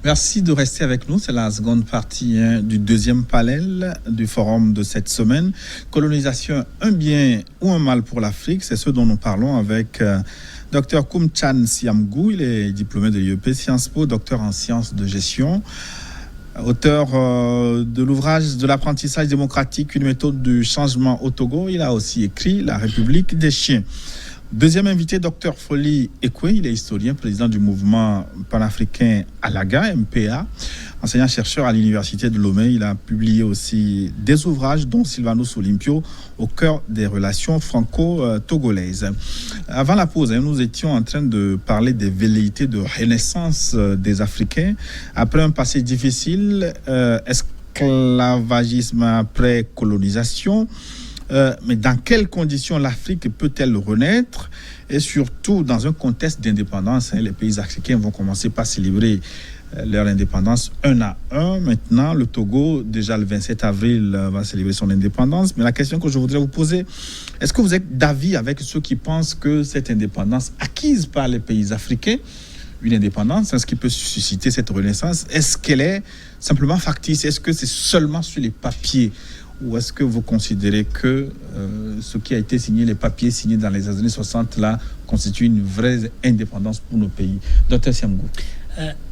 Merci de rester avec nous. C'est la seconde partie du deuxième panel du forum de cette semaine. Colonisation, un bien ou un mal pour l'Afrique, c'est ce dont nous parlons avec Dr Koumtchan Siamgou. Il est diplômé de l'IEP Sciences Po, docteur en sciences de gestion, auteur de l'ouvrage de l'apprentissage démocratique, une méthode du changement au Togo. Il a aussi écrit La République des chiens. Deuxième invité, Dr Folly Ekwe, il est historien, président du mouvement panafricain Alaga, MPA, enseignant-chercheur à l'université de Lomé. Il a publié aussi des ouvrages, dont Sylvanus Olympio, au cœur des relations franco-togolaises. Avant la pause, nous étions en train de parler des velléités de renaissance des Africains. Après un passé difficile, esclavagisme après colonisation, mais dans quelles conditions l'Afrique peut-elle renaître, et surtout dans un contexte d'indépendance, les pays africains vont commencer par célébrer leur indépendance un à un. Maintenant, le Togo, déjà le 27 avril, va célébrer son indépendance. Mais la question que je voudrais vous poser, est-ce que vous êtes d'avis avec ceux qui pensent que cette indépendance acquise par les pays africains, une indépendance, est-ce qui peut susciter cette renaissance, est-ce qu'elle est simplement factice? Est-ce que c'est seulement sur les papiers? Ou est-ce que vous considérez que ce qui a été signé, les papiers signés dans les années 60, là, constitue une vraie indépendance pour nos pays? Dr Siamgou.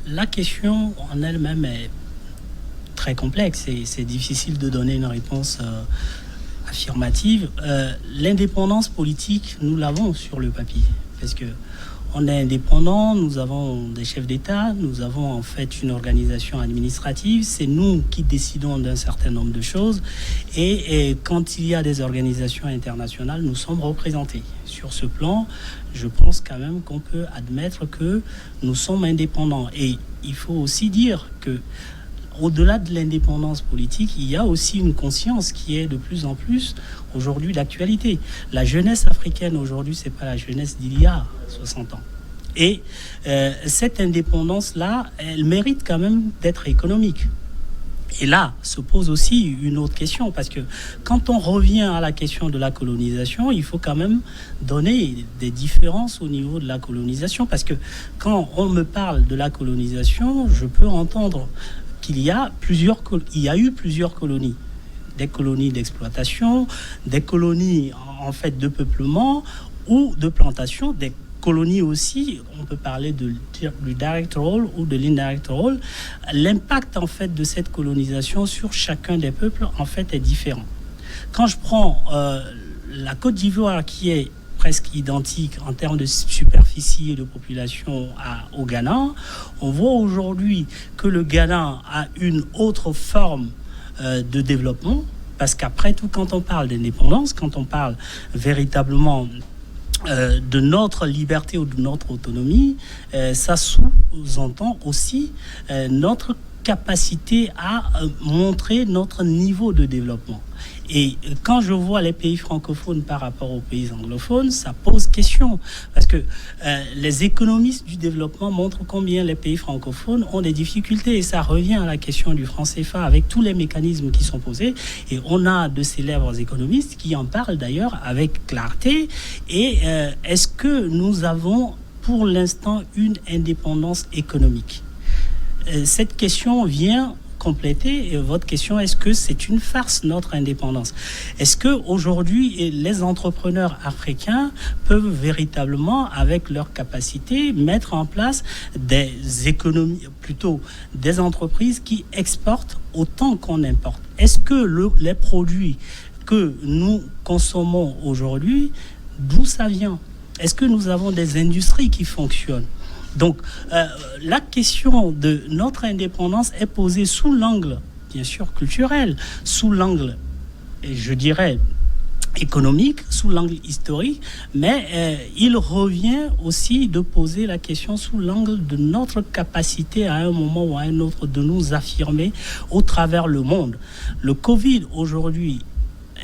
La question en elle-même est très complexe et c'est difficile de donner une réponse affirmative. L'indépendance politique, nous l'avons sur le papier, parce que on est indépendant, nous avons des chefs d'État, nous avons en fait une organisation administrative, c'est nous qui décidons d'un certain nombre de choses et quand il y a des organisations internationales, nous sommes représentés. Sur ce plan, je pense quand même qu'on peut admettre que nous sommes indépendants. Et il faut aussi dire que au-delà de l'indépendance politique, il y a aussi une conscience qui est de plus en plus aujourd'hui d'actualité. La jeunesse africaine aujourd'hui, c'est pas la jeunesse d'il y a 60 ans. Et cette indépendance-là, elle mérite quand même d'être économique. Et là se pose aussi une autre question, parce que quand on revient à la question de la colonisation, il faut quand même donner des différences au niveau de la colonisation, parce que quand on me parle de la colonisation, je peux entendre qu'il y a eu plusieurs colonies, des colonies d'exploitation, des colonies en fait de peuplement ou de plantation, des colonies aussi, on peut parler du direct role ou de l'indirect role. L'impact en fait de cette colonisation sur chacun des peuples en fait est différent. Quand je prends la Côte d'Ivoire qui est presque identique en termes de superficie et de population au Ghana, on voit aujourd'hui que le Ghana a une autre forme de développement, parce qu'après tout, quand on parle d'indépendance, quand on parle véritablement de notre liberté ou de notre autonomie, ça sous-entend aussi notre capacité à montrer notre niveau de développement. Et quand je vois les pays francophones par rapport aux pays anglophones, ça pose question. Parce que les économistes du développement montrent combien les pays francophones ont des difficultés. Et ça revient à la question du franc CFA avec tous les mécanismes qui sont posés. Et on a de célèbres économistes qui en parlent d'ailleurs avec clarté. Et est-ce que nous avons pour l'instant une indépendance économique? Cette question vient compléter votre question. Est-ce que c'est une farce, notre indépendance? Est-ce que aujourd'hui les entrepreneurs africains peuvent véritablement, avec leur capacité, mettre en place des économies, plutôt des entreprises qui exportent autant qu'on importe? Est-ce que les produits que nous consommons aujourd'hui, d'où ça vient? Est-ce que nous avons des industries qui fonctionnent? Donc, la question de notre indépendance est posée sous l'angle, bien sûr, culturel, sous l'angle, je dirais, économique, sous l'angle historique, mais il revient aussi de poser la question sous l'angle de notre capacité à un moment ou à un autre de nous affirmer au travers le monde. Le Covid, aujourd'hui,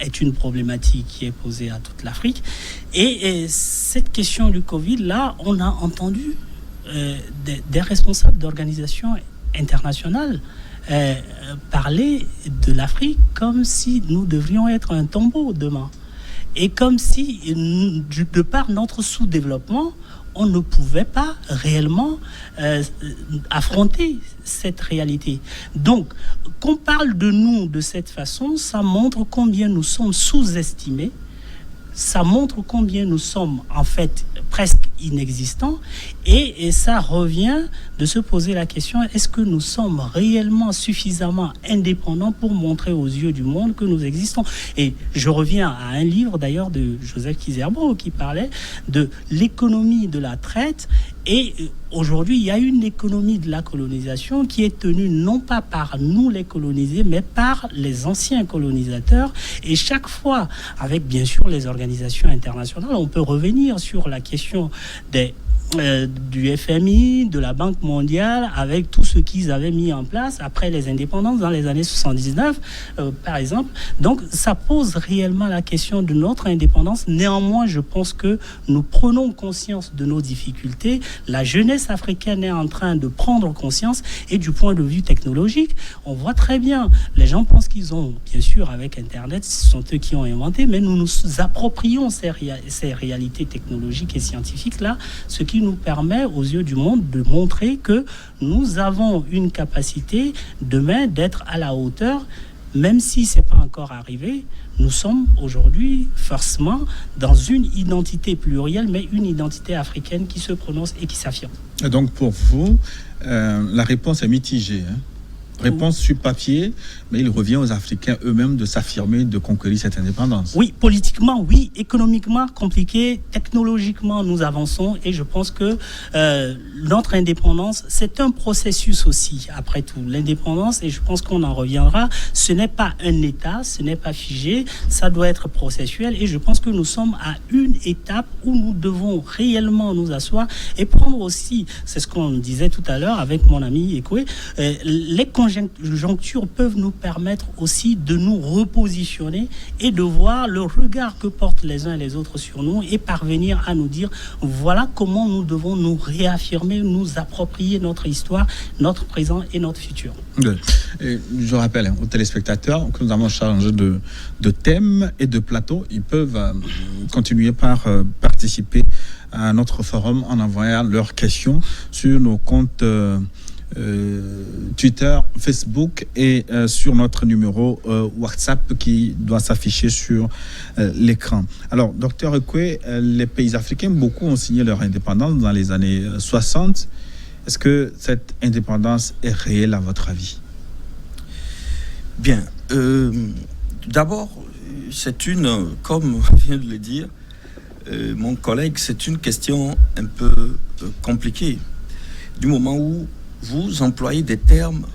est une problématique qui est posée à toute l'Afrique. Et cette question du Covid, là, on a entendu des responsables d'organisations internationales parler de l'Afrique comme si nous devrions être un tombeau demain. Et comme si, de par notre sous-développement, on ne pouvait pas réellement affronter cette réalité. Donc, qu'on parle de nous de cette façon, ça montre combien nous sommes sous-estimés, ça montre combien nous sommes en fait presque inexistants, et ça revient de se poser la question, est-ce que nous sommes réellement suffisamment indépendants pour montrer aux yeux du monde que nous existons? Et je reviens à un livre d'ailleurs de Joseph Kizerbo qui parlait de l'économie de la traite, et aujourd'hui il y a une économie de la colonisation qui est tenue non pas par nous les colonisés, mais par les anciens colonisateurs, et chaque fois avec bien sûr les organisations internationales, on peut revenir sur la question du FMI, de la Banque mondiale, avec tout ce qu'ils avaient mis en place après les indépendances dans les années 79, par exemple. Donc, ça pose réellement la question de notre indépendance. Néanmoins, je pense que nous prenons conscience de nos difficultés. La jeunesse africaine est en train de prendre conscience, et du point de vue technologique, on voit très bien, les gens pensent qu'ils ont, bien sûr, avec Internet, ce sont eux qui ont inventé, mais nous nous approprions ces réalités technologiques et scientifiques-là, ce qui nous permet aux yeux du monde de montrer que nous avons une capacité demain d'être à la hauteur, même si ce n'est pas encore arrivé. Nous sommes aujourd'hui forcément dans une identité plurielle, mais une identité africaine qui se prononce et qui s'affirme. Et donc pour vous, la réponse est mitigée, hein? Réponse sur papier, mais il revient aux Africains eux-mêmes de s'affirmer, de conquérir cette indépendance. Oui, politiquement, oui. Économiquement, compliqué. Technologiquement, nous avançons. Et je pense que notre indépendance, c'est un processus aussi, après tout. L'indépendance, et je pense qu'on en reviendra, ce n'est pas un État, ce n'est pas figé, ça doit être processuel. Et je pense que nous sommes à une étape où nous devons réellement nous asseoir et prendre aussi, c'est ce qu'on disait tout à l'heure avec mon ami Ekoué, les conjonctures peuvent nous permettre aussi de nous repositionner et de voir le regard que portent les uns et les autres sur nous et parvenir à nous dire voilà comment nous devons nous réaffirmer, nous approprier notre histoire, notre présent et notre futur. Et je rappelle aux téléspectateurs que nous avons changé de thème et de plateau. Ils peuvent continuer par participer à notre forum en envoyant leurs questions sur nos comptes Twitter, Facebook et sur notre numéro WhatsApp qui doit s'afficher sur l'écran. Alors, docteur Ekoué, les pays africains, beaucoup ont signé leur indépendance dans les années 60. Est-ce que cette indépendance est réelle à votre avis? Bien. D'abord, c'est une, comme vient de le dire mon collègue, c'est une question un peu compliquée. Du moment où vous employez des termes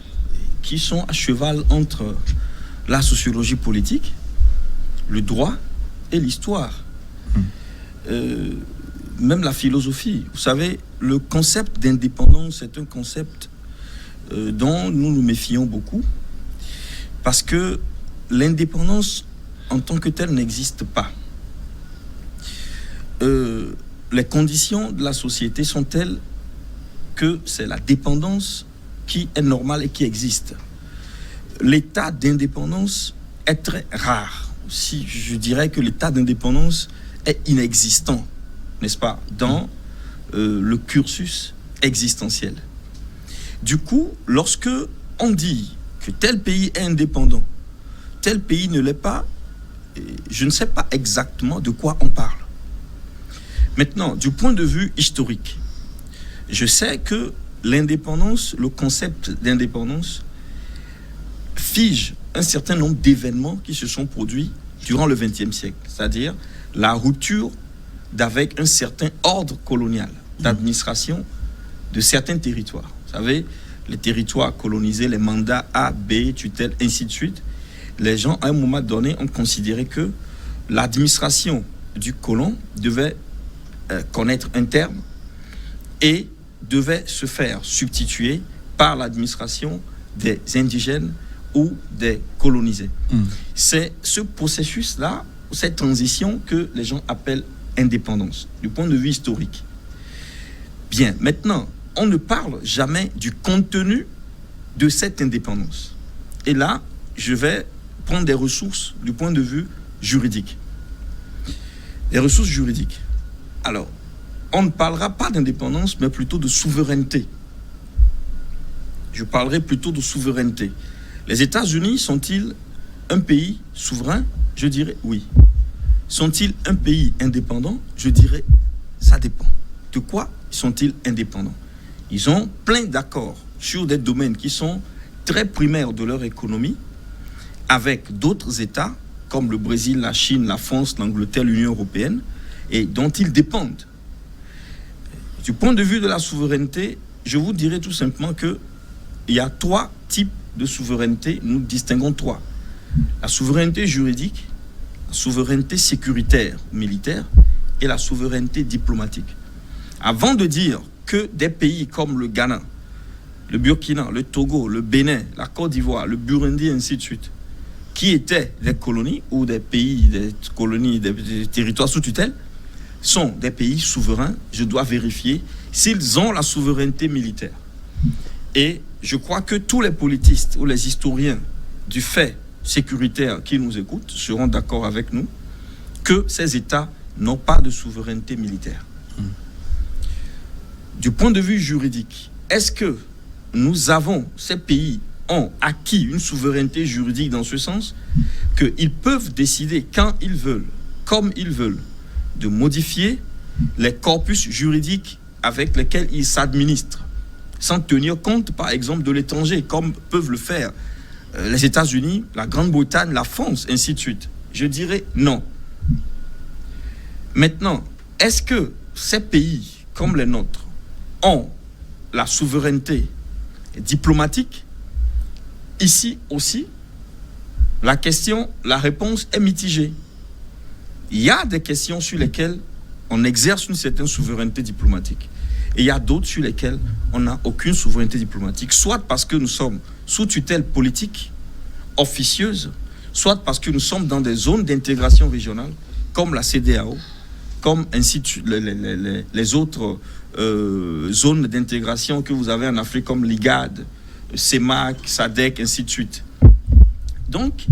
qui sont à cheval entre la sociologie politique, le droit et l'histoire. Même la philosophie. Vous savez, le concept d'indépendance est un concept dont nous nous méfions beaucoup, parce que l'indépendance en tant que telle n'existe pas. Les conditions de la société sont telles que c'est la dépendance qui est normale et qui existe. L'état d'indépendance est très rare. Si je dirais que l'état d'indépendance est inexistant, n'est-ce pas, dans le cursus existentiel. Du coup, lorsque on dit que tel pays est indépendant, tel pays ne l'est pas, je ne sais pas exactement de quoi on parle. Maintenant, du point de vue historique, je sais que l'indépendance, le concept d'indépendance, fige un certain nombre d'événements qui se sont produits durant le XXe siècle, c'est-à-dire la rupture d'avec un certain ordre colonial d'administration de certains territoires. Vous savez, les territoires colonisés, les mandats A, B, tutelle, ainsi de suite, les gens, à un moment donné, ont considéré que l'administration du colon devait connaître un terme et devait se faire substituer par l'administration des indigènes ou des colonisés. C'est ce processus-là, cette transition que les gens appellent indépendance, du point de vue historique. Bien, maintenant, on ne parle jamais du contenu de cette indépendance. Et là, je vais prendre des ressources du point de vue juridique. Les ressources juridiques. Alors, on ne parlera pas d'indépendance, mais plutôt de souveraineté. Je parlerai plutôt de souveraineté. Les États-Unis sont-ils un pays souverain? Je dirais oui. Sont-ils un pays indépendant? Je dirais ça dépend. De quoi sont-ils indépendants? Ils ont plein d'accords sur des domaines qui sont très primaires de leur économie avec d'autres États comme le Brésil, la Chine, la France, l'Angleterre, l'Union européenne, et dont ils dépendent. Du point de vue de la souveraineté, je vous dirais tout simplement qu'il y a 3 types de souveraineté. Nous distinguons 3. La souveraineté juridique, la souveraineté sécuritaire, militaire, et la souveraineté diplomatique. Avant de dire que des pays comme le Ghana, le Burkina, le Togo, le Bénin, la Côte d'Ivoire, le Burundi, et ainsi de suite, qui étaient des colonies ou des pays, des colonies, des territoires sous tutelle, sont des pays souverains, je dois vérifier s'ils ont la souveraineté militaire. Et je crois que tous les politistes ou les historiens du fait sécuritaire qui nous écoutent seront d'accord avec nous que ces États n'ont pas de souveraineté militaire. Du point de vue juridique, est-ce que ces pays ont acquis une souveraineté juridique dans ce sens qu'ils peuvent décider quand ils veulent, comme ils veulent, de modifier les corpus juridiques avec lesquels ils s'administrent, sans tenir compte, par exemple, de l'étranger, comme peuvent le faire les États-Unis, la Grande-Bretagne, la France, ainsi de suite? Je dirais non. Maintenant, est-ce que ces pays, comme les nôtres, ont la souveraineté diplomatique? Ici aussi, la réponse est mitigée. Il y a des questions sur lesquelles on exerce une certaine souveraineté diplomatique. Et il y a d'autres sur lesquelles on n'a aucune souveraineté diplomatique, soit parce que nous sommes sous tutelle politique, officieuse, soit parce que nous sommes dans des zones d'intégration régionale, comme la CEDEAO, comme ainsi les autres zones d'intégration que vous avez en Afrique, comme l'IGAD, CEMAC, SADC, ainsi de suite. Donc,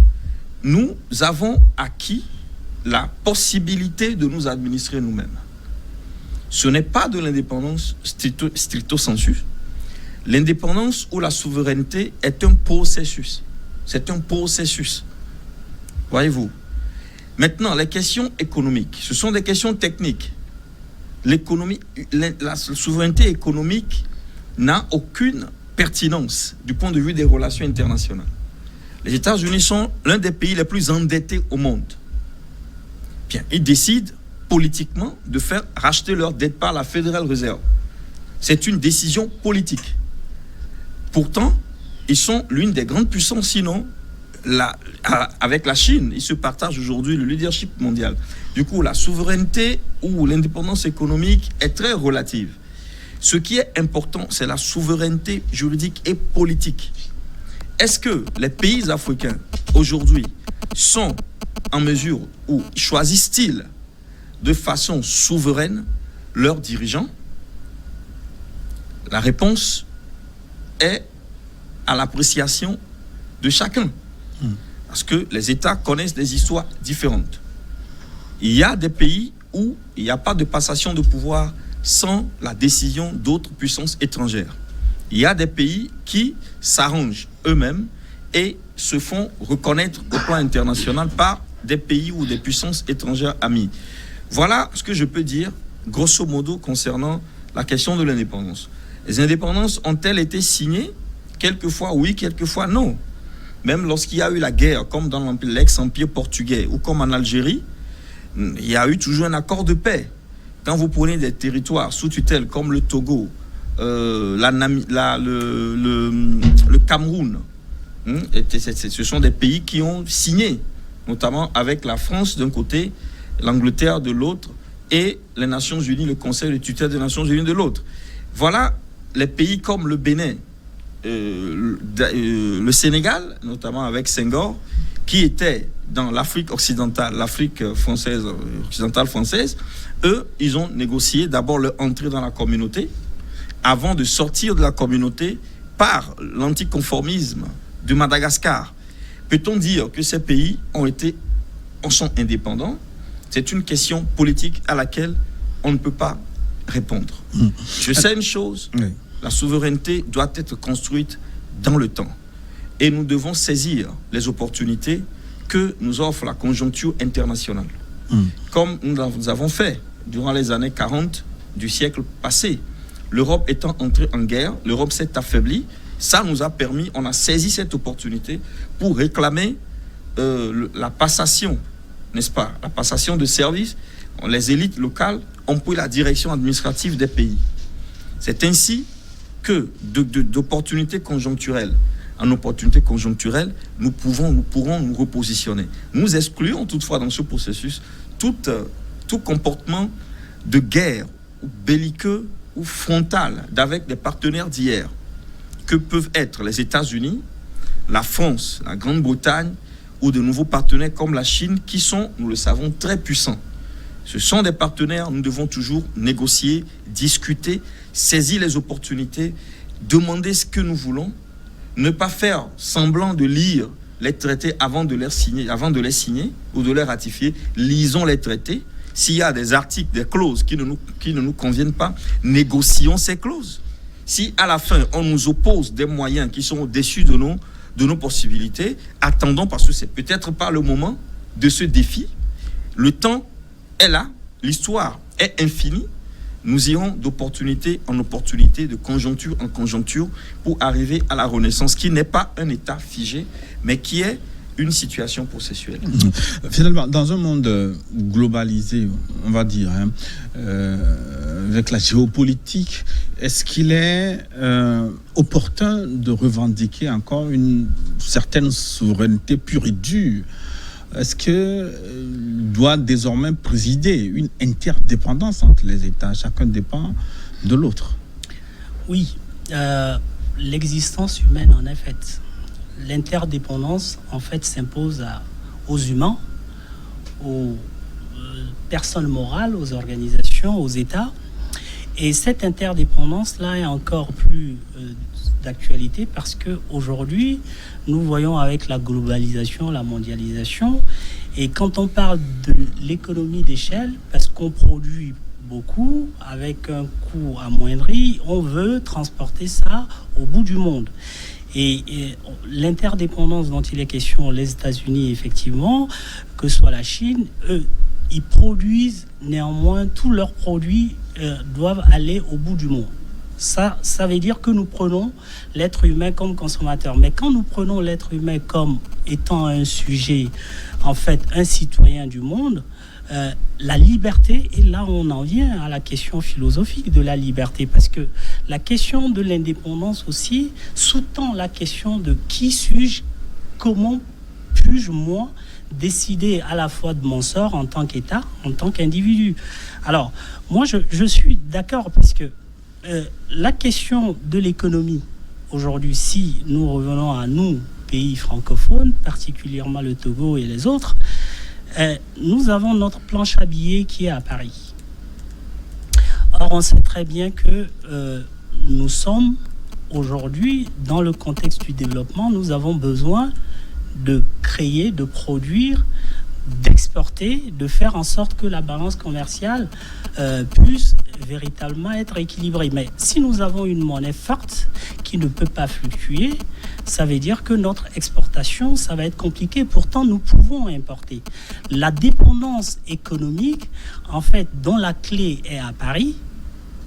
nous avons acquis la possibilité de nous administrer nous-mêmes. Ce n'est pas de l'indépendance stricto sensu. L'indépendance ou la souveraineté est un processus. C'est un processus. Voyez-vous. Maintenant, les questions économiques, ce sont des questions techniques. La souveraineté économique n'a aucune pertinence du point de vue des relations internationales. Les États-Unis sont l'un des pays les plus endettés au monde. Bien, ils décident politiquement de faire racheter leur dette par la Federal Reserve. C'est une décision politique. Pourtant, ils sont l'une des grandes puissances, sinon, avec la Chine, ils se partagent aujourd'hui le leadership mondial. Du coup, la souveraineté ou l'indépendance économique est très relative. Ce qui est important, c'est la souveraineté juridique et politique. Est-ce que les pays africains, aujourd'hui, sont en mesure ou choisissent-ils de façon souveraine leurs dirigeants? La réponse est à l'appréciation de chacun. Parce que les États connaissent des histoires différentes. Il y a des pays où il n'y a pas de passation de pouvoir sans la décision d'autres puissances étrangères. Il y a des pays qui s'arrangent eux-mêmes et se font reconnaître au plan international par des pays ou des puissances étrangères amies. Voilà ce que je peux dire, grosso modo, concernant la question de l'indépendance. Les indépendances ont-elles été signées? Quelquefois oui, quelquefois non. Même lorsqu'il y a eu la guerre, comme dans l'ex-empire portugais ou comme en Algérie, il y a eu toujours un accord de paix. Quand vous prenez des territoires sous tutelle comme le Togo, le Cameroun, ce sont des pays qui ont signé, notamment avec la France d'un côté, l'Angleterre de l'autre, et les Nations Unies, le Conseil de tutelle des Nations Unies de l'autre. Voilà les pays comme le Bénin, le Sénégal, notamment avec Senghor, qui était dans l'Afrique occidentale, l'Afrique française, occidentale française. Eux, ils ont négocié d'abord leur entrée dans la communauté avant de sortir de la communauté par l'anticonformisme de Madagascar. Peut-on dire que ces pays sont indépendants? C'est une question politique à laquelle on ne peut pas répondre. Je sais une chose, la souveraineté doit être construite dans le temps. Et nous devons saisir les opportunités que nous offre la conjoncture internationale. Comme nous avons fait durant les années 40 du siècle passé. L'Europe étant entrée en guerre, l'Europe s'est affaiblie. Ça nous a permis, on a saisi cette opportunité pour réclamer la passation, n'est-ce pas? La passation de services. Les élites locales ont pris la direction administrative des pays. C'est ainsi que d'opportunités conjoncturelles en opportunités conjoncturelles, nous pourrons nous repositionner. Nous excluons toutefois dans ce processus tout comportement de guerre ou belliqueux ou frontal avec des partenaires d'hier que peuvent être les États-Unis, la France, la Grande-Bretagne ou de nouveaux partenaires comme la Chine qui sont, nous le savons, très puissants. Ce sont des partenaires, nous devons toujours négocier, discuter, saisir les opportunités, demander ce que nous voulons, ne pas faire semblant de lire les traités avant de les signer ou de les ratifier. Lisons les traités. S'il y a des articles, des clauses qui ne nous conviennent pas, négocions ces clauses. Si à la fin, on nous oppose des moyens qui sont au-dessus de nos possibilités, attendons, parce que c'est peut-être pas le moment de ce défi. Le temps est là, l'histoire est infinie. Nous irons d'opportunité en opportunité, de conjoncture en conjoncture, pour arriver à la renaissance, qui n'est pas un état figé, mais qui est une situation processuelle. Finalement, dans un monde globalisé, on va dire, avec la géopolitique, est-ce qu'il est opportun de revendiquer encore une certaine souveraineté pure et dure? Est-ce que doit désormais présider une interdépendance entre les États? Chacun dépend de l'autre. Oui, l'existence humaine en est faite. L'interdépendance, en fait, s'impose aux humains, aux personnes morales, aux organisations, aux États. Et cette interdépendance-là est encore plus d'actualité parce qu'aujourd'hui, nous voyons avec la globalisation, la mondialisation, et quand on parle de l'économie d'échelle, parce qu'on produit beaucoup, avec un coût amoindri, on veut transporter ça au bout du monde. Et l'interdépendance dont il est question, les États-Unis, effectivement, que ce soit la Chine, eux, ils produisent néanmoins, tous leurs produits doivent aller au bout du monde. Ça veut dire que nous prenons l'être humain comme consommateur. Mais quand nous prenons l'être humain comme étant un sujet, en fait, un citoyen du monde, la liberté, et là on en vient à la question philosophique de la liberté, parce que la question de l'indépendance aussi sous-tend la question de qui suis-je, comment puis-je, moi, décider à la fois de mon sort en tant qu'État, en tant qu'individu. Alors, moi je suis d'accord parce que la question de l'économie, aujourd'hui, si nous revenons à nous, pays francophones, particulièrement le Togo et les autres, nous avons notre planche à billets qui est à Paris. Or, on sait très bien que nous sommes aujourd'hui, dans le contexte du développement, nous avons besoin de créer, de produire, d'exporter, de faire en sorte que la balance commerciale puisse véritablement être équilibrée. Mais si nous avons une monnaie forte qui ne peut pas fluctuer, ça veut dire que notre exportation, ça va être compliqué. Pourtant, nous pouvons importer. La dépendance économique, en fait, dont la clé est à Paris,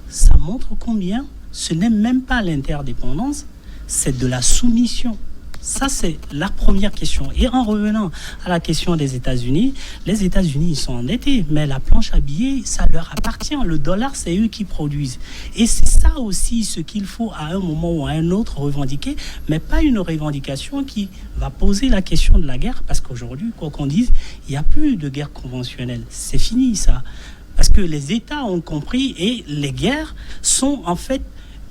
ça montre combien ce n'est même pas l'interdépendance, c'est de la soumission. Ça, c'est la première question. Et en revenant à la question des États-Unis, les États-Unis, ils sont endettés, mais la planche à billets, ça leur appartient. Le dollar, c'est eux qui produisent. Et c'est ça aussi ce qu'il faut à un moment ou à un autre revendiquer, mais pas une revendication qui va poser la question de la guerre, parce qu'aujourd'hui, quoi qu'on dise, il n'y a plus de guerre conventionnelle. C'est fini, ça. Parce que les États ont compris et les guerres sont en fait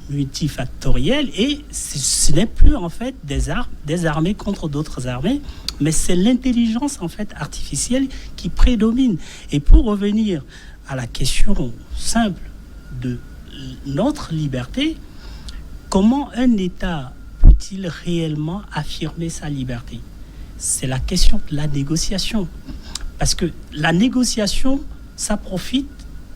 multifactoriel et ce n'est plus en fait des armées contre d'autres armées, mais c'est l'intelligence en fait artificielle qui prédomine. Et pour revenir à la question simple de notre liberté, comment un État peut-il réellement affirmer sa liberté? C'est la question de la négociation. Parce que la négociation, ça profite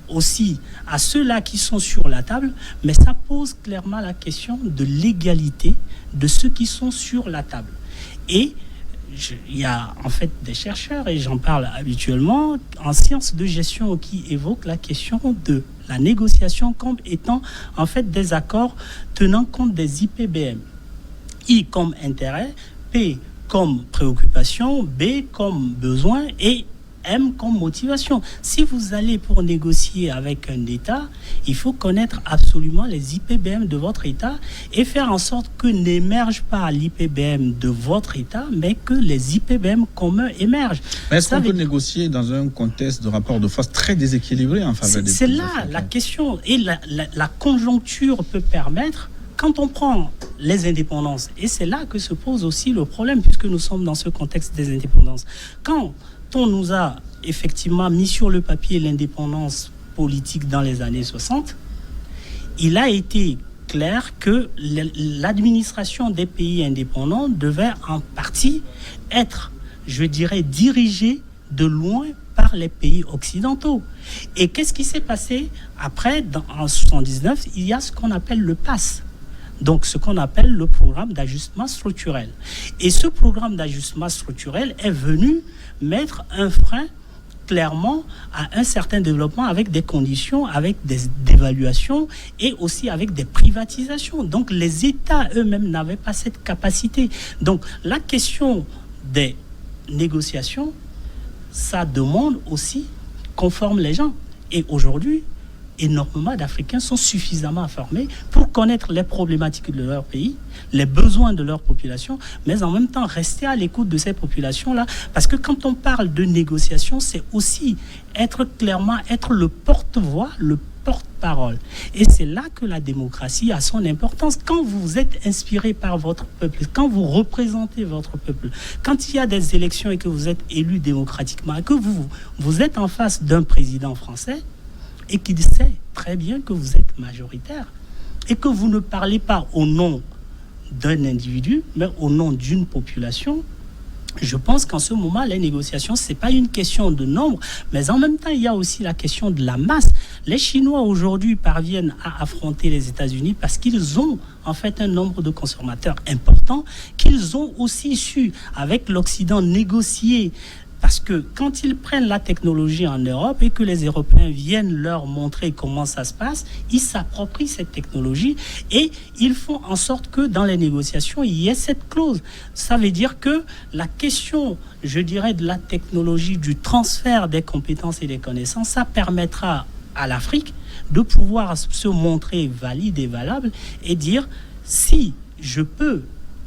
aussi à ceux-là qui sont sur la table, mais ça pose clairement la question de l'égalité de ceux qui sont sur la table. Et il y a en fait des chercheurs, et j'en parle habituellement, en sciences de gestion qui évoquent la question de la négociation comme étant en fait des accords tenant compte des IPBM. I comme intérêt, P comme préoccupation, B comme besoin et M comme motivation. Si vous allez pour négocier avec un État, il faut connaître absolument les IPBM de votre État et faire en sorte que n'émerge pas l'IPBM de votre État, mais que les IPBM communs émergent. Mais est-ce qu'on peut négocier dans un contexte de rapport de force très déséquilibré en faveur des pays africains ? C'est là la question. Et la conjoncture peut permettre, quand on prend les indépendances, et c'est là que se pose aussi le problème, puisque nous sommes dans ce contexte des indépendances. Quand on nous a effectivement mis sur le papier l'indépendance politique dans les années 60, il a été clair que l'administration des pays indépendants devait en partie être, je dirais, dirigée de loin par les pays occidentaux. Et qu'est-ce qui s'est passé après, en 1979, il y a ce qu'on appelle le PAS. Donc, ce qu'on appelle le programme d'ajustement structurel. Et ce programme d'ajustement structurel est venu mettre un frein clairement à un certain développement avec des conditions, avec des dévaluations et aussi avec des privatisations. Donc, les États eux-mêmes n'avaient pas cette capacité. Donc, la question des négociations, ça demande aussi qu'on forme les gens. Et aujourd'hui, énormément d'Africains sont suffisamment informés pour connaître les problématiques de leur pays, les besoins de leur population, mais en même temps rester à l'écoute de ces populations-là. Parce que quand on parle de négociation, c'est aussi être le porte-voix, le porte-parole. Et c'est là que la démocratie a son importance. Quand vous êtes inspiré par votre peuple, quand vous représentez votre peuple, quand il y a des élections et que vous êtes élu démocratiquement, et que vous êtes en face d'un président français, et qu'il sait très bien que vous êtes majoritaire et que vous ne parlez pas au nom d'un individu, mais au nom d'une population, je pense qu'en ce moment, les négociations, ce n'est pas une question de nombre, mais en même temps, il y a aussi la question de la masse. Les Chinois, aujourd'hui, parviennent à affronter les États-Unis parce qu'ils ont, en fait, un nombre de consommateurs important, qu'ils ont aussi su, avec l'Occident, négocier. Parce que quand ils prennent la technologie en Europe et que les Européens viennent leur montrer comment ça se passe, ils s'approprient cette technologie et ils font en sorte que dans les négociations, il y ait cette clause. Ça veut dire que la question, je dirais, de la technologie, du transfert des compétences et des connaissances, ça permettra à l'Afrique de pouvoir se montrer valide et valable et dire, si je peux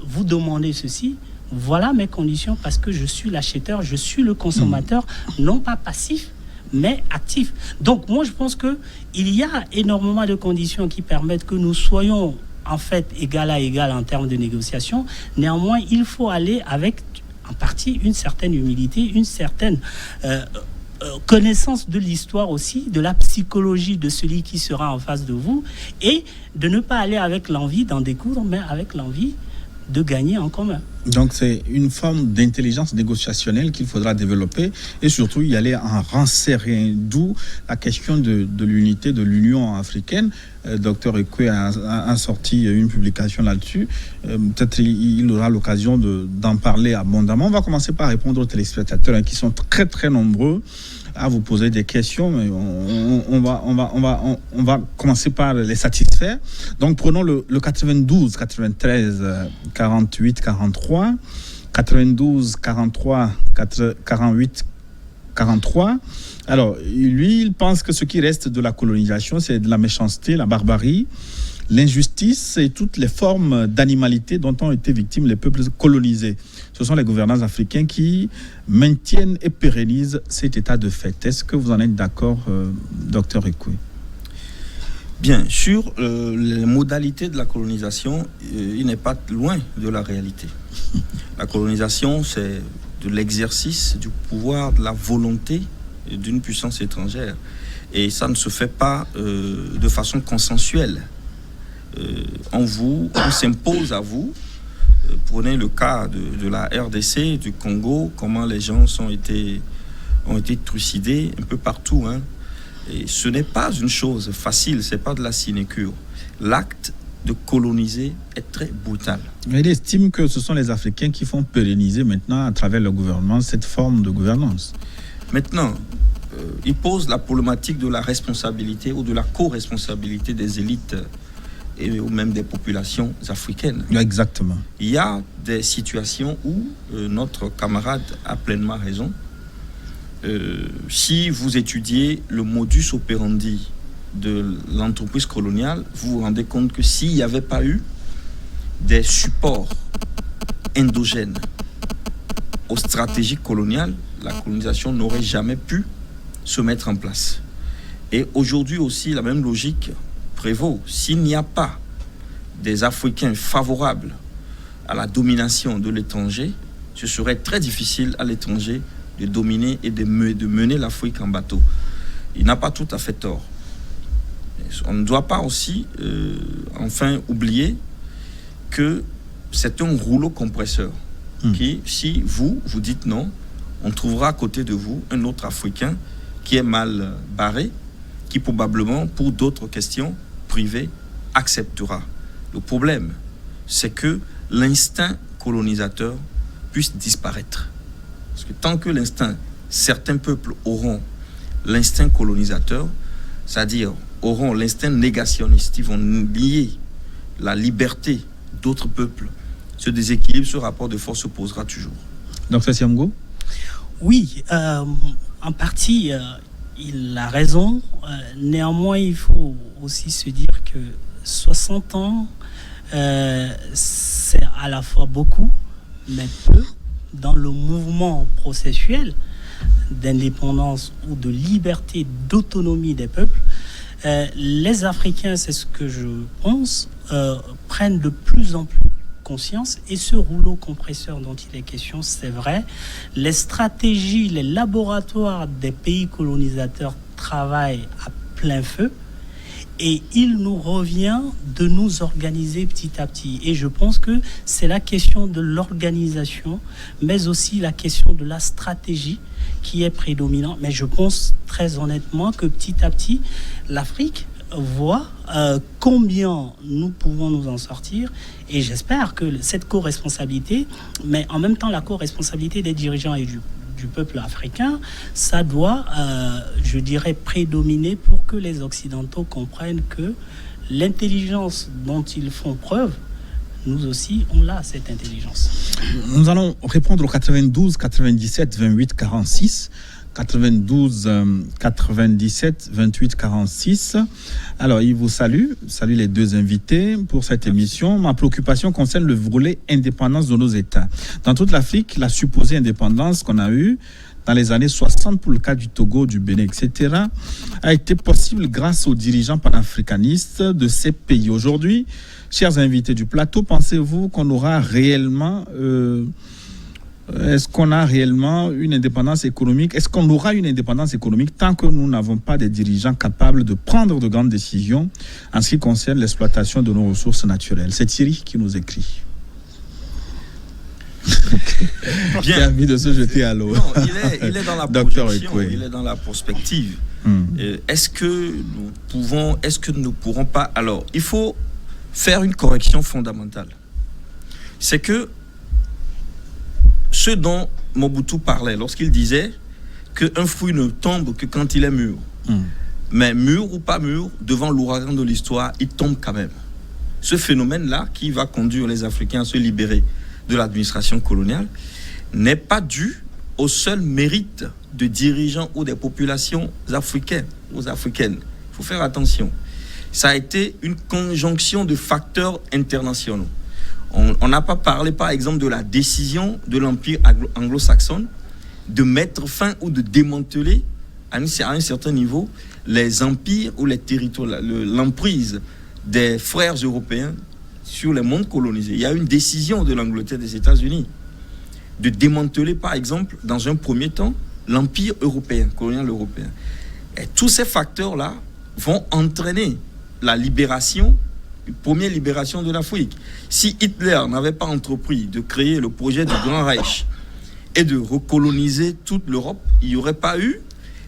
vous demander ceci, voilà mes conditions parce que je suis l'acheteur, je suis le consommateur, non pas passif, mais actif. Donc moi je pense qu'il y a énormément de conditions qui permettent que nous soyons en fait égal à égal en termes de négociation. Néanmoins, il faut aller avec en partie une certaine humilité, une certaine connaissance de l'histoire aussi, de la psychologie de celui qui sera en face de vous et de ne pas aller avec l'envie d'en découdre, mais avec l'envie de gagner en commun. Donc c'est une forme d'intelligence négociationnelle qu'il faudra développer et surtout y aller en rang serein, d'où la question de l'unité de l'Union africaine. Dr Ekwe a sorti une publication là-dessus. Peut-être il aura l'occasion d'en parler abondamment. On va commencer par répondre aux téléspectateurs qui sont très très nombreux à vous poser des questions, mais on va commencer par les satisfaire. Donc prenons le 92, 93, 48, 43, 92, 43, 48, 43. Alors, lui, il pense que ce qui reste de la colonisation, c'est de la méchanceté, la barbarie, l'injustice et toutes les formes d'animalité dont ont été victimes les peuples colonisés. Ce sont les gouvernants africains qui maintiennent et pérennisent cet état de fait. Est-ce que vous en êtes d'accord, Dr Ekwe ? Bien, sur les modalités de la colonisation, il n'est pas loin de la réalité. La colonisation, c'est de l'exercice du pouvoir, de la volonté d'une puissance étrangère. Et ça ne se fait pas de façon consensuelle. On s'impose à vous. Prenez le cas de la RDC, du Congo, comment les gens ont été trucidés un peu partout. Et ce n'est pas une chose facile, ce n'est pas de la sinécure. L'acte de coloniser est très brutal. Mais il estime que ce sont les Africains qui font pérenniser maintenant, à travers le gouvernement, cette forme de gouvernance. Maintenant, il pose la problématique de la responsabilité ou de la co-responsabilité des élites ou même des populations africaines. Exactement. Il y a des situations où notre camarade a pleinement raison. Si vous étudiez le modus operandi de l'entreprise coloniale, vous vous rendez compte que s'il n'y avait pas eu des supports endogènes aux stratégies coloniales, la colonisation n'aurait jamais pu se mettre en place. Et aujourd'hui aussi, la même logique prévaut. S'il n'y a pas des Africains favorables à la domination de l'étranger, ce serait très difficile à l'étranger de dominer et de mener l'Afrique en bateau. Il n'a pas tout à fait tort. On ne doit pas aussi, enfin, oublier que c'est un rouleau compresseur qui, si vous dites non, on trouvera à côté de vous un autre Africain qui est mal barré, qui probablement, pour d'autres questions privées, acceptera. Le problème, c'est que l'instinct colonisateur puisse disparaître. Parce que tant que certains peuples auront l'instinct colonisateur, c'est-à-dire auront l'instinct négationniste, ils vont nier la liberté d'autres peuples, ce déséquilibre, ce rapport de force se posera toujours. Dr Siamgo? Oui, en partie, il a raison. Néanmoins, il faut aussi se dire que 60 ans, c'est à la fois beaucoup, mais peu, dans le mouvement processuel d'indépendance ou de liberté, d'autonomie des peuples. Les Africains, c'est ce que je pense, prennent de plus en plus conscience, et ce rouleau compresseur dont il est question, c'est vrai, les stratégies, les laboratoires des pays colonisateurs travaillent à plein feu, et il nous revient de nous organiser petit à petit. Et je pense que c'est la question de l'organisation, mais aussi la question de la stratégie qui est prédominante. Mais je pense très honnêtement que petit à petit, l'Afrique voit combien nous pouvons nous en sortir. Et j'espère que cette co-responsabilité, mais en même temps la co-responsabilité des dirigeants et du peuple africain, ça doit, je dirais, prédominer pour que les Occidentaux comprennent que l'intelligence dont ils font preuve, nous aussi, on a cette intelligence. Nous allons répondre au 92 97 28 46. 92 97 28 46. Alors, il vous salue les deux invités pour cette émission. Ma préoccupation concerne le volet indépendance de nos États. Dans toute l'Afrique, la supposée indépendance qu'on a eue dans les années 60 pour le cas du Togo, du Bénin, etc., a été possible grâce aux dirigeants panafricanistes de ces pays. Aujourd'hui, chers invités du plateau, pensez-vous qu'on aura réellement... est-ce qu'on a réellement une indépendance économique? Est-ce qu'on aura une indépendance économique tant que nous n'avons pas des dirigeants capables de prendre de grandes décisions en ce qui concerne l'exploitation de nos ressources naturelles? C'est Thierry qui nous écrit. Bien. J'ai envie de se jeter à l'eau. Non, il est dans la projection, il est dans la prospective. Est-ce que nous pourrons pas... Alors, il faut faire une correction fondamentale. C'est que ce dont Mobutu parlait lorsqu'il disait qu'un fruit ne tombe que quand il est mûr. Mais mûr ou pas mûr, devant l'ouragan de l'histoire, il tombe quand même. Ce phénomène-là, qui va conduire les Africains à se libérer de l'administration coloniale, n'est pas dû au seul mérite de dirigeants ou des populations africaines ou africaines. Il faut faire attention. Ça a été une conjonction de facteurs internationaux. On n'a pas parlé, par exemple, de la décision de l'Empire anglo-saxon de mettre fin ou de démanteler, à un certain niveau, les empires ou les territoires, l'emprise des frères européens sur les mondes colonisés. Il y a une décision de l'Angleterre, des États-Unis, de démanteler, par exemple, dans un premier temps, l'empire européen, colonial européen. Et tous ces facteurs-là vont entraîner la libération, une première libération de l'Afrique. Si Hitler n'avait pas entrepris de créer le projet du Grand Reich et de recoloniser toute l'Europe, il n'y aurait pas eu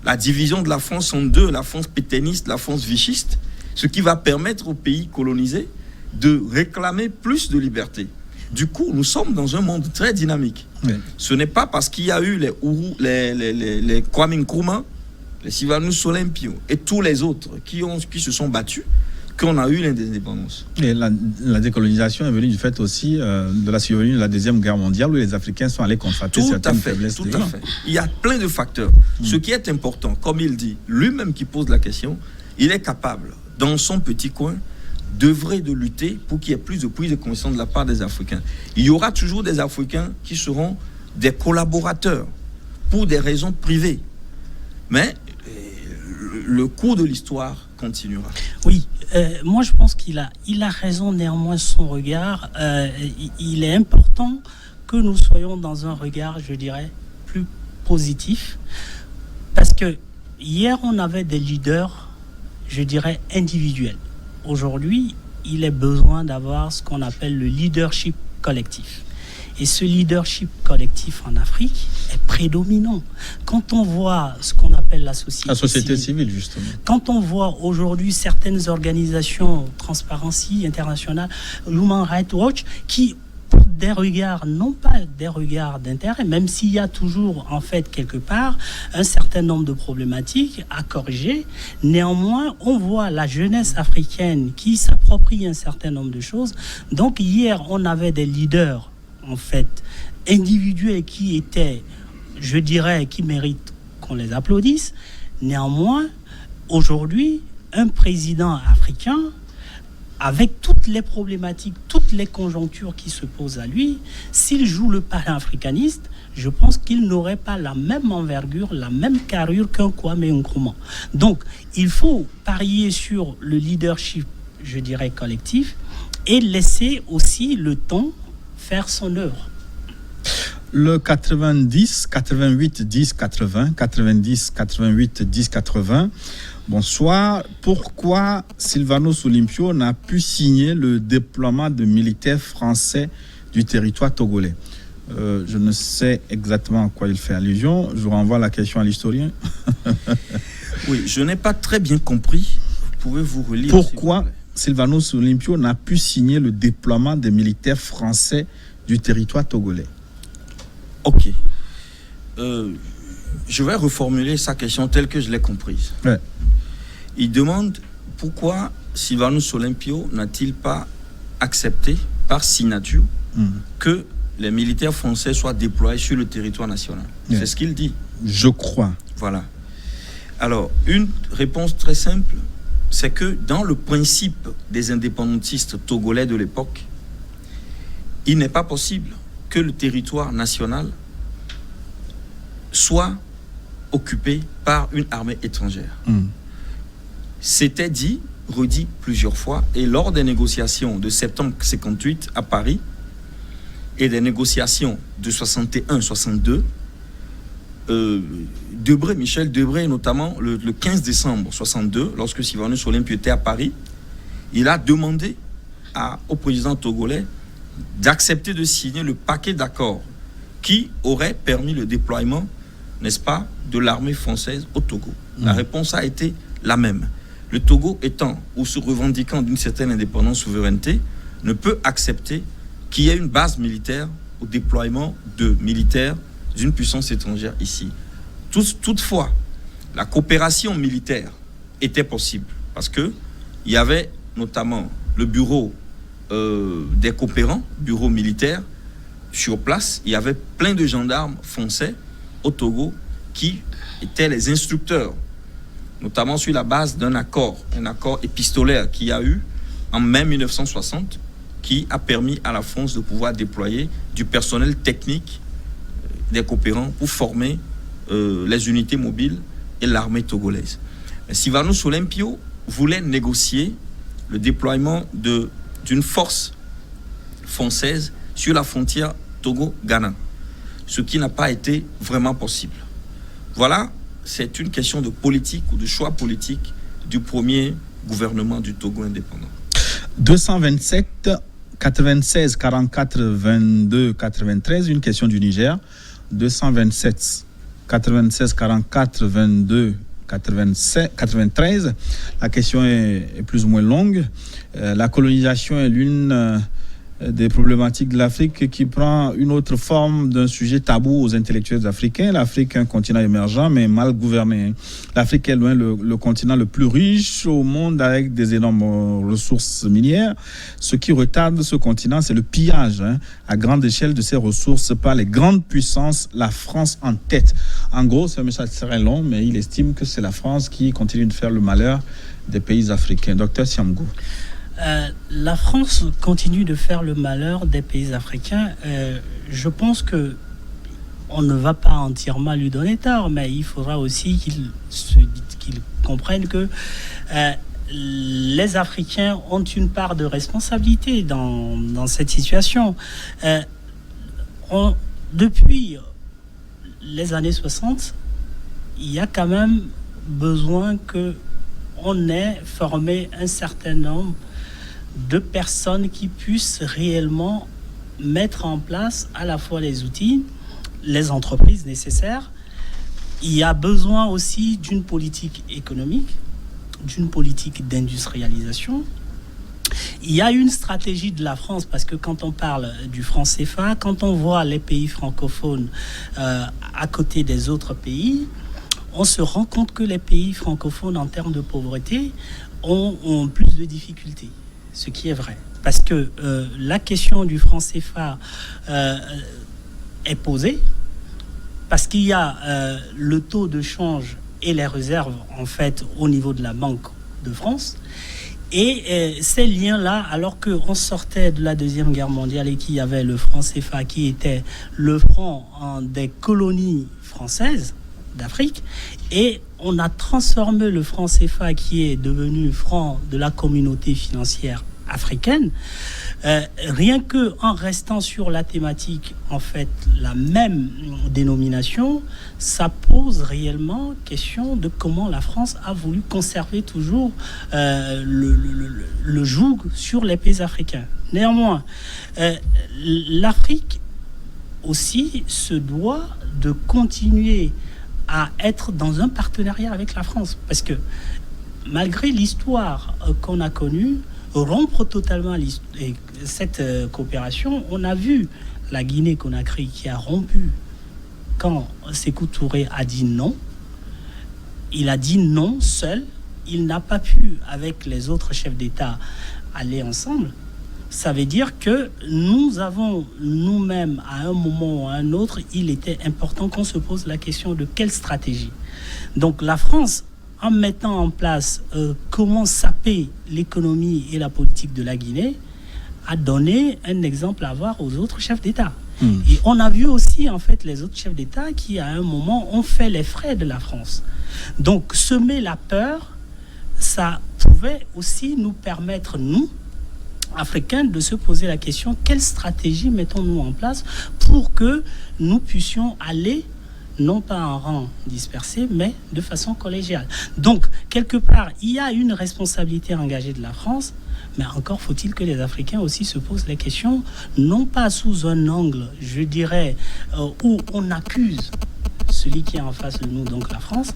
la division de la France en deux, la France pétainiste, la France vichiste, ce qui va permettre aux pays colonisés de réclamer plus de liberté. Du coup, nous sommes dans un monde très dynamique. Oui. Ce n'est pas parce qu'il y a eu les Kwame Nkrumah, les Sylvanus Olympio et tous les autres qui se sont battus qu'on a eu l'indépendance. Et la décolonisation est venue du fait aussi de la survenue de la Deuxième Guerre mondiale où les Africains sont allés constater certaines faiblesses. Tout à fait. Il y a plein de facteurs. Ce qui est important, comme il dit, lui-même qui pose la question, il est capable, dans son petit coin, d'œuvrer, de lutter pour qu'il y ait plus de prise de conscience de la part des Africains. Il y aura toujours des Africains qui seront des collaborateurs pour des raisons privées. Mais le cours de l'histoire continuera. Oui, moi je pense qu'il a raison, néanmoins son regard. Il est important que nous soyons dans un regard, je dirais, plus positif. Parce que hier, on avait des leaders, je dirais, individuels. Aujourd'hui, il est besoin d'avoir ce qu'on appelle le leadership collectif. Et ce leadership collectif en Afrique est prédominant. Quand on voit ce qu'on appelle la société civile, justement. Quand on voit aujourd'hui certaines organisations, Transparency International, Human Rights Watch, qui des regards, non pas des regards d'intérêt, même s'il y a toujours, en fait, quelque part, un certain nombre de problématiques à corriger. Néanmoins, on voit la jeunesse africaine qui s'approprie un certain nombre de choses. Donc, hier, on avait des leaders, en fait, individuels qui étaient, je dirais, qui méritent qu'on les applaudisse. Néanmoins, aujourd'hui, un président africain, avec toutes les problématiques, toutes les conjonctures qui se posent à lui, s'il joue le panafricaniste, je pense qu'il n'aurait pas la même envergure, la même carrure qu'un Kwame Nkrumah. Donc, il faut parier sur le leadership, je dirais, collectif, et laisser aussi le temps faire son œuvre. Le 90, 88, 10, 80, 90, 88, 10, 80. Bonsoir. Pourquoi Sylvanus Olympio n'a pu signer le déploiement de militaires français du territoire togolais? Je ne sais exactement à quoi il fait allusion. Je renvoie la question à l'historien. Oui, je n'ai pas très bien compris. Pouvez-vous relire? Pourquoi Sylvanus Olympio n'a pu signer le déploiement des militaires français du territoire togolais? Ok. Je vais reformuler sa question telle que je l'ai comprise. Ouais. Il demande pourquoi Sylvanus Olympio n'a-t-il pas accepté par signature que les militaires français soient déployés sur le territoire national. Ouais. C'est ce qu'il dit. Je crois. Voilà. Alors, une réponse très simple, c'est que dans le principe des indépendantistes togolais de l'époque, il n'est pas possible que le territoire national soit occupé par une armée étrangère. C'était dit, redit plusieurs fois, et lors des négociations de septembre 1958 à Paris et des négociations de 61-62, Michel Debré, notamment le 15 décembre 62, lorsque Sylvanus Olympio était à Paris, il a demandé au président togolais d'accepter de signer le paquet d'accords qui aurait permis le déploiement, n'est-ce pas, de l'armée française au Togo. La réponse a été la même. Le Togo étant ou se revendiquant d'une certaine indépendance, souveraineté, ne peut accepter qu'il y ait une base militaire au déploiement de militaires d'une puissance étrangère ici. Toutefois, la coopération militaire était possible parce que il y avait notamment le bureau des coopérants, bureau militaire, sur place. Il y avait plein de gendarmes français au Togo qui étaient les instructeurs, notamment sur la base d'un accord, un accord épistolaire qu'il y a eu en mai 1960, qui a permis à la France de pouvoir déployer du personnel technique des coopérants pour former les unités mobiles et l'armée togolaise. Mais Sylvanus Olympio voulait négocier le déploiement d'une force française sur la frontière Togo-Ghana, ce qui n'a pas été vraiment possible. Voilà, c'est une question de politique ou de choix politique du premier gouvernement du Togo indépendant. 227 96 44 22 93, une question du Niger. 227 96 44 22 93. La question est plus ou moins longue. La colonisation est l'une des problématiques de l'Afrique qui prend une autre forme d'un sujet tabou aux intellectuels africains. L'Afrique est un continent émergent mais mal gouverné. L'Afrique est loin le continent le plus riche au monde avec des énormes ressources minières. Ce qui retarde ce continent, c'est le pillage à grande échelle de ces ressources par les grandes puissances, la France en tête. En gros, c'est un message très long, mais il estime que c'est la France qui continue de faire le malheur des pays africains. Docteur Siamgou. La France continue de faire le malheur des pays africains. Je pense que on ne va pas entièrement lui donner tort, mais il faudra aussi qu'il comprenne que les Africains ont une part de responsabilité dans cette situation. Depuis les années 60, il y a quand même besoin qu'on ait formé un certain nombre de personnes qui puissent réellement mettre en place à la fois les outils, les entreprises nécessaires. Il y a besoin aussi d'une politique économique, d'une politique d'industrialisation. Il y a une stratégie de la France, parce que quand on parle du franc CFA, quand on voit les pays francophones à côté des autres pays, on se rend compte que les pays francophones, en termes de pauvreté, ont plus de difficultés. Ce qui est vrai. Parce que la question du franc CFA est posée, parce qu'il y a le taux de change et les réserves, en fait, au niveau de la Banque de France. Et ces liens-là, alors qu'on sortait de la Deuxième Guerre mondiale et qu'il y avait le franc CFA qui était le franc des colonies françaises d'Afrique, et on a transformé le franc CFA qui est devenu franc de la communauté financière africaine. Rien que en restant sur la thématique, en fait, la même dénomination, ça pose réellement question de comment la France a voulu conserver toujours le joug sur les pays africains. Néanmoins, l'Afrique aussi se doit de continuer à être dans un partenariat avec la France, parce que malgré l'histoire qu'on a connue, rompre totalement cette coopération, on a vu la Guinée-Conakry qui a rompu quand Sékou Touré a dit non. Il a dit non seul, il n'a pas pu avec les autres chefs d'État aller ensemble. Ça veut dire que nous avons nous-mêmes, à un moment ou à un autre, il était important qu'on se pose la question de quelle stratégie. Donc la France, en mettant en place comment saper l'économie et la politique de la Guinée, a donné un exemple à voir aux autres chefs d'État. Et on a vu aussi, en fait, les autres chefs d'État qui, à un moment, ont fait les frais de la France. Donc, semer la peur, ça pouvait aussi nous permettre, nous, Africains, de se poser la question, quelle stratégie mettons-nous en place pour que nous puissions aller non pas en rang dispersé, mais de façon collégiale. Donc, quelque part, il y a une responsabilité engagée de la France, mais encore faut-il que les Africains aussi se posent les questions, non pas sous un angle, je dirais, où on accuse celui qui est en face de nous, donc la France,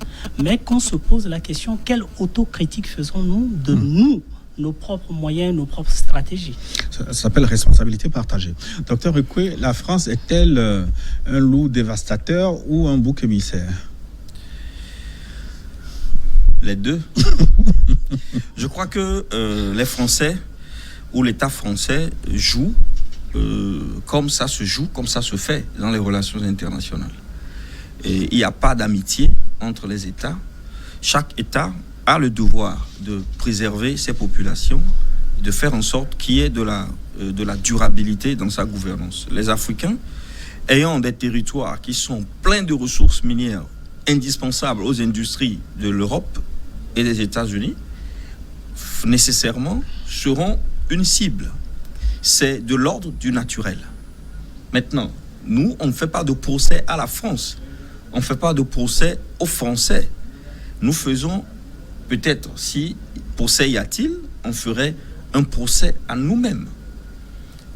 mais qu'on se pose la question, quelle autocritique faisons-nous de nous, nos propres moyens, nos propres stratégies. Ça s'appelle responsabilité partagée. Docteur Ekwe, la France est-elle un loup dévastateur ou un bouc émissaire? Les deux. Je crois que les Français ou l'État français joue comme ça se joue, comme ça se fait dans les relations internationales. Et il n'y a pas d'amitié entre les États. Chaque État a le devoir de préserver ses populations, de faire en sorte qu'il y ait de la durabilité dans sa gouvernance. Les Africains, ayant des territoires qui sont pleins de ressources minières indispensables aux industries de l'Europe et des États-Unis, nécessairement seront une cible. C'est de l'ordre du naturel. Maintenant, nous, on ne fait pas de procès à la France. On ne fait pas de procès aux Français. Nous faisons, peut-être, si procès y a-t-il, on ferait un procès à nous-mêmes.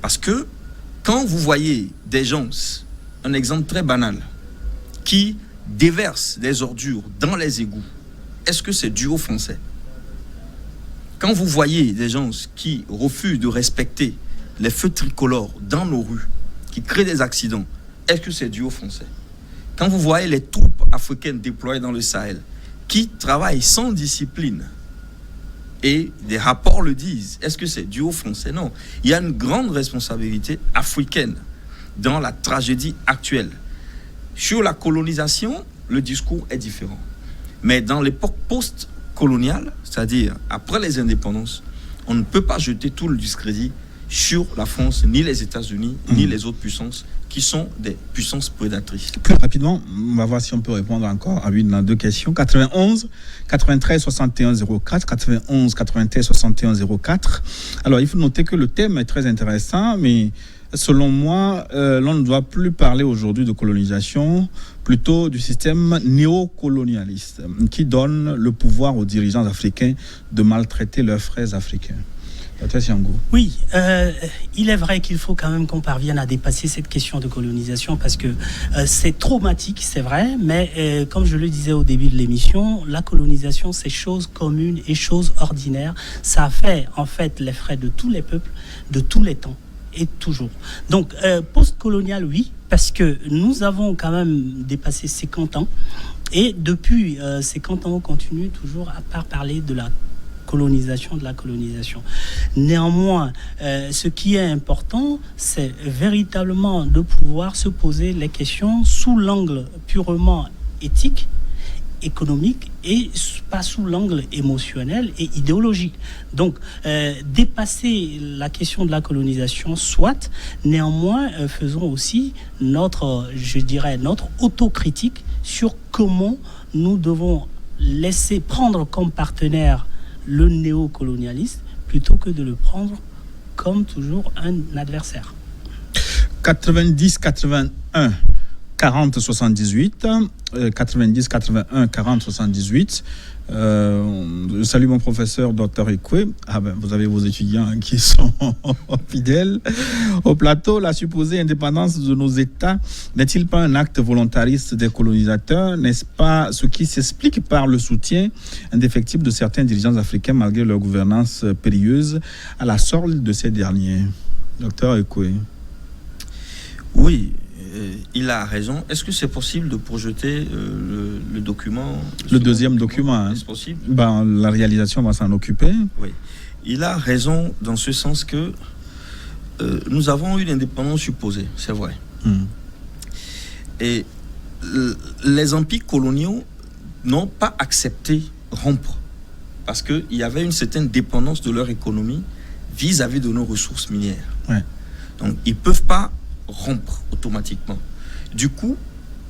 Parce que quand vous voyez des gens, un exemple très banal, qui déverse des ordures dans les égouts, est-ce que c'est dû aux Français? Quand vous voyez des gens qui refusent de respecter les feux tricolores dans nos rues, qui créent des accidents, est-ce que c'est dû aux Français? Quand vous voyez les troupes africaines déployées dans le Sahel, qui travaillent sans discipline, et des rapports le disent, est-ce que c'est dû aux Français? Non. Il y a une grande responsabilité africaine dans la tragédie actuelle. Sur la colonisation, le discours est différent. Mais dans l'époque post-coloniale, c'est-à-dire après les indépendances, on ne peut pas jeter tout le discrédit sur la France, ni les États-Unis, ni les autres puissances qui sont des puissances prédatrices. Plus rapidement, on va voir si on peut répondre encore à une ou deux questions. 91 93 61 04, 91 93 61 04. Alors, il faut noter que le thème est très intéressant, mais selon moi, l'on ne doit plus parler aujourd'hui de colonisation, plutôt du système néocolonialiste qui donne le pouvoir aux dirigeants africains de maltraiter leurs frères africains. Oui, il est vrai qu'il faut quand même qu'on parvienne à dépasser cette question de colonisation parce que c'est traumatique, c'est vrai, mais comme je le disais au début de l'émission, la colonisation, c'est chose commune et chose ordinaire. Ça a fait en fait les frais de tous les peuples, de tous les temps et toujours. Donc, post-colonial, oui, parce que nous avons quand même dépassé 50 ans et depuis 50 ans, on continue toujours à parler de la colonisation, de la colonisation. Néanmoins, ce qui est important, c'est véritablement de pouvoir se poser les questions sous l'angle purement éthique, économique et pas sous l'angle émotionnel et idéologique. Donc, dépasser la question de la colonisation, soit, néanmoins, faisons aussi notre autocritique sur comment nous devons laisser prendre comme partenaire le néocolonialiste plutôt que de le prendre comme toujours un adversaire. 90 81 40 78 90 81 40 78. Je salue mon professeur Dr Ekwe. Vous avez vos étudiants qui sont fidèles au plateau. La supposée indépendance de nos États n'est-il pas un acte volontariste des colonisateurs? N'est-ce pas ce qui s'explique par le soutien indéfectible de certains dirigeants africains malgré leur gouvernance périlleuse à la solde de ces derniers? Dr Ekwe. Oui. Il a raison. Est-ce que c'est possible de projeter le document? Le deuxième document. Est-ce possible? La réalisation va s'en occuper. Oui. Il a raison dans ce sens que nous avons eu l'indépendance supposée, c'est vrai. Et les empires coloniaux n'ont pas accepté rompre parce qu'il y avait une certaine dépendance de leur économie vis-à-vis de nos ressources minières. Ouais. Donc, ils ne peuvent pas rompre automatiquement. Du coup,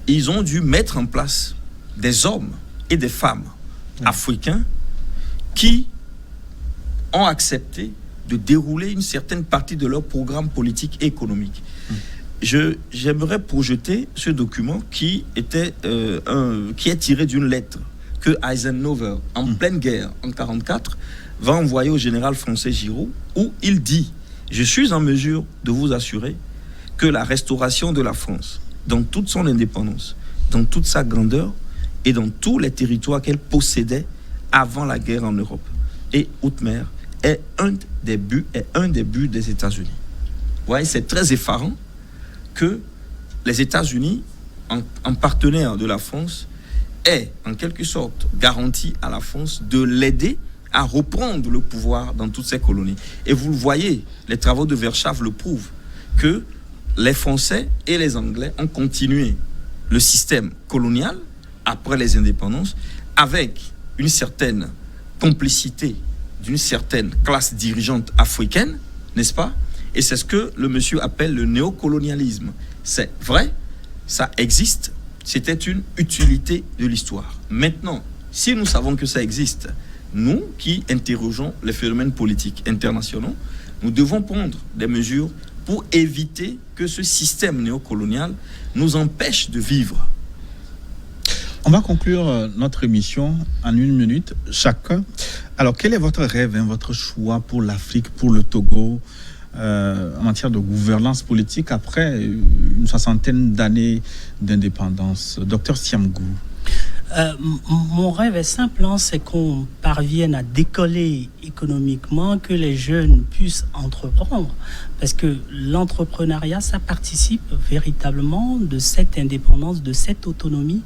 ils ont dû mettre en place des hommes et des femmes africains qui ont accepté de dérouler une certaine partie de leur programme politique et économique. J'aimerais projeter ce document qui est tiré d'une lettre que Eisenhower, en pleine guerre, en 1944, va envoyer au général français Giraud, où il dit « Je suis en mesure de vous assurer que la restauration de la France, dans toute son indépendance, dans toute sa grandeur et dans tous les territoires qu'elle possédait avant la guerre en Europe et Outre-mer, est un des buts des États-Unis. » Vous voyez, c'est très effarant que les États-Unis, en partenaire de la France, aient en quelque sorte garanti à la France de l'aider à reprendre le pouvoir dans toutes ses colonies. Et vous le voyez, les travaux de Verschaff le prouvent, que les Français et les Anglais ont continué le système colonial après les indépendances avec une certaine complicité d'une certaine classe dirigeante africaine, n'est-ce pas? Et c'est ce que le monsieur appelle le néocolonialisme. C'est vrai, ça existe, c'était une utilité de l'histoire. Maintenant, si nous savons que ça existe, nous qui interrogeons les phénomènes politiques internationaux, nous devons prendre des mesures pour éviter que ce système néocolonial nous empêche de vivre. On va conclure notre émission en 1 minute chacun. Alors, quel est votre rêve, votre choix pour l'Afrique, pour le Togo, en matière de gouvernance politique après une 60aine d'années d'indépendance. Docteur Siamgou. Mon rêve est simple, c'est qu'on parvienne à décoller économiquement, que les jeunes puissent entreprendre. Parce que l'entrepreneuriat, ça participe véritablement de cette indépendance, de cette autonomie,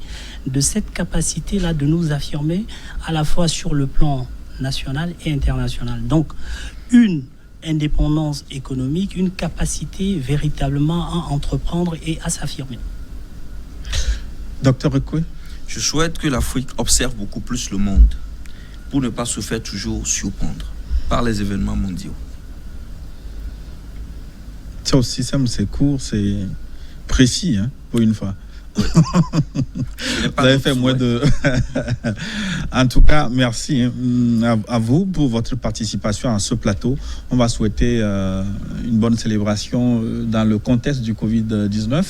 de cette capacité-là de nous affirmer à la fois sur le plan national et international. Donc, une indépendance économique, une capacité véritablement à entreprendre et à s'affirmer. Docteur Ekwe. Je souhaite que l'Afrique observe beaucoup plus le monde pour ne pas se faire toujours surprendre par les événements mondiaux. Ça aussi, c'est court, c'est précis, pour une fois. Oui. Vous avez fait moins de... En tout cas, merci à vous pour votre participation à ce plateau. On va souhaiter une bonne célébration dans le contexte du Covid-19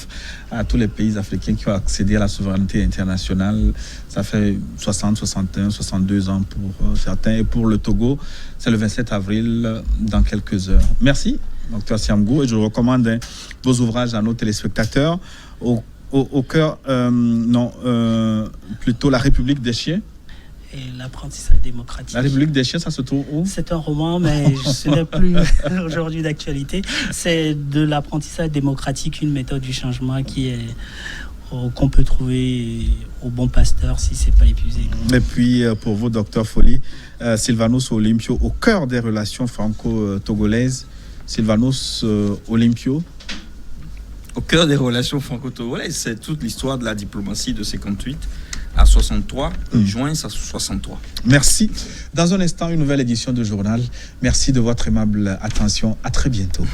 à tous les pays africains qui ont accédé à la souveraineté internationale. Ça fait 60, 61, 62 ans pour certains. Et pour le Togo, c'est le 27 avril dans quelques heures. Merci, Dr Siamgou. Et je recommande vos ouvrages à nos téléspectateurs. Au cœur, plutôt La République des chiens. Et l'apprentissage démocratique. La République des chiens, ça se trouve où? C'est un roman, mais ce n'est plus aujourd'hui d'actualité. C'est de l'apprentissage démocratique, une méthode du changement qu'on peut trouver au Bon Pasteur si c'est pas épuisé. Et puis pour vous, docteur Folly, Sylvanus Olympio, au cœur des relations franco-togolaises. Sylvanus Olympio. Au cœur des relations franco-togolaises, c'est toute l'histoire de la diplomatie de 58 à 63, juin 63. Merci. Dans un instant, une nouvelle édition de journal. Merci de votre aimable attention. À très bientôt.